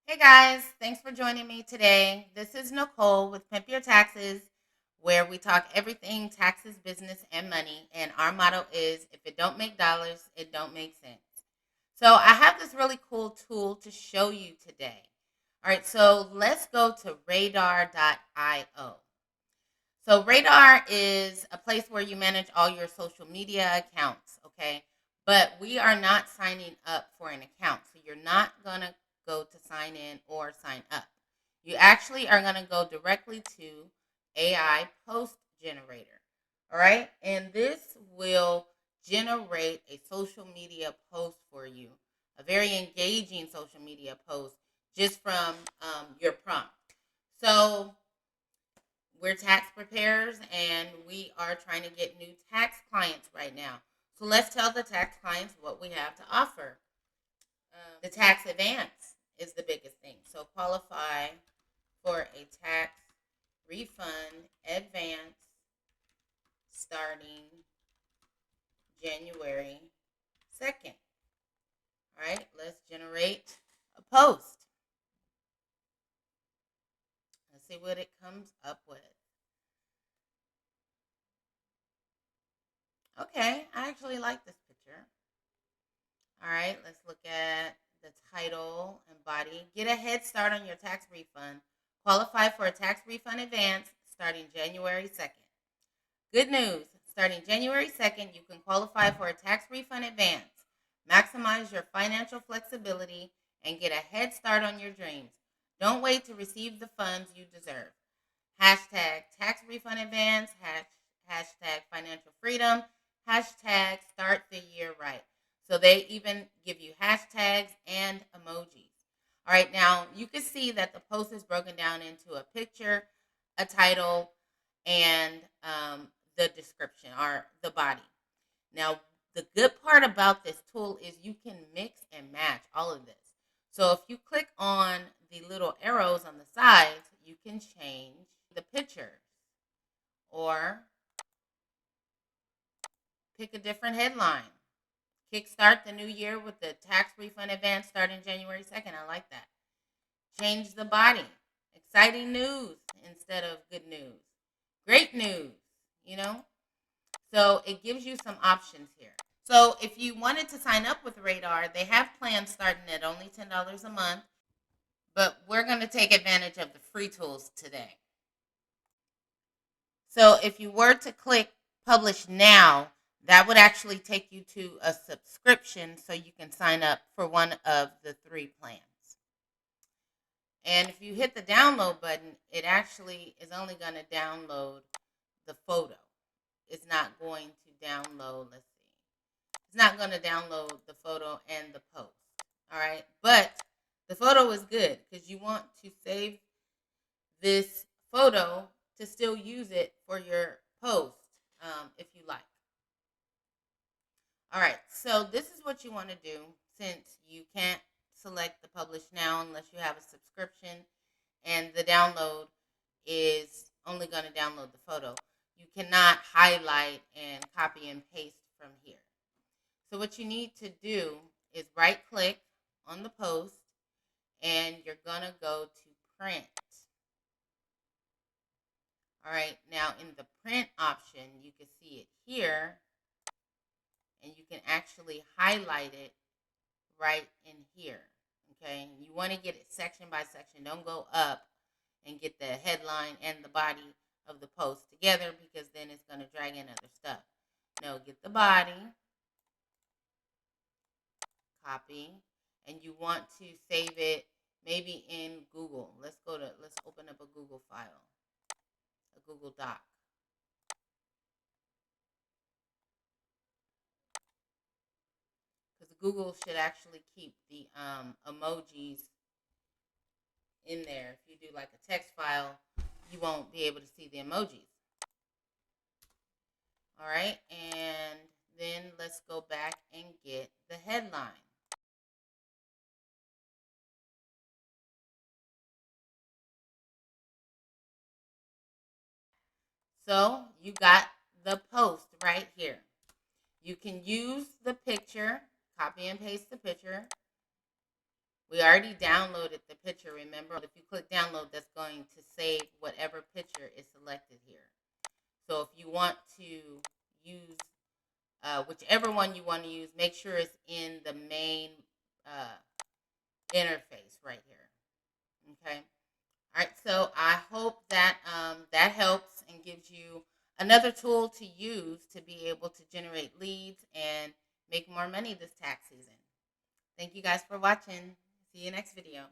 Hey guys, thanks for joining me today. This is Nicole with Pimp Your Taxes, where we talk everything taxes, business, and money. And our motto is if it don't make dollars, it don't make sense. So I have this really cool tool to show you today. All right, so let's go to radar.io. So Radar is a place where you manage all your social media accounts, okay? But we are not signing up for an account. So you're not going to go to sign in or sign up. You actually are going to go directly to AI post generator. All right? And this will generate a social media post for you, a very engaging social media post just from your prompt. So we're tax preparers and we are trying to get new tax clients right now. So let's tell the tax clients what we have to offer. The tax advance is the biggest thing. So qualify for a tax refund advance starting January 2nd. All right, let's generate a post. Let's see what it comes up with. Okay, I actually like this picture. All right, let's look at the title and body. Get a head start on your tax refund. Qualify for a tax refund advance starting January 2nd. Good news. Starting January 2nd, you can qualify for a tax refund advance. Maximize your financial flexibility and get a head start on your dreams. Don't wait to receive the funds you deserve. Hashtag tax refund advance, hashtag financial freedom, hashtag start the year right. So they even give you hashtags and emojis. All right, now you can see that the post is broken down into a picture, a title, and the description or the body. Now, the good part about this tool is you can mix and match all of this. So if you click on the little arrows on the sides, you can change the picture or pick a different headline. Kickstart the new year with the tax refund advance starting January 2nd. I like that. Change the body. Exciting news instead of good news. Great news, you know? So it gives you some options here. So if you wanted to sign up with Radar, they have plans starting at only $10 a month, but we're going to take advantage of the free tools today. So if you were to click publish now, that would actually take you to a subscription so you can sign up for one of the three plans. And if you hit the download button, it actually is only going to download the photo. It's not going to download, let's see. It's not going to download the photo and the post. All right. But the photo is good because you want to save this photo to still use it for your post if you like. All right. So this is what you want to do since you can't select the publish now unless you have a subscription and the download is only going to download the photo. You cannot highlight and copy and paste from here. So what you need to do is right click on the post and you're going to go to print. All right, now in the print option, you can see it here and you can actually highlight it right in here. Okay, you want to get it section by section. Don't go up and get the headline and the body of the post together because then it's going to drag in other stuff. No, get the body, copy, and you want to save it maybe in Google. Let's open up a Google file, a Google Doc. Because Google should actually keep the emojis in there. If you do like a text file, you won't be able to see the emojis. All right, and then let's go back and get the headline. So you got the post right here. You can use the picture, copy and paste the picture, We already downloaded the picture, remember? If you click download, that's going to save whatever picture is selected here. So if you want to use whichever one you want to use, make sure it's in the main uh, interface right here. Okay. All right. So I hope that that helps and gives you another tool to use to be able to generate leads and make more money this tax season. Thank you guys for watching. See you next video.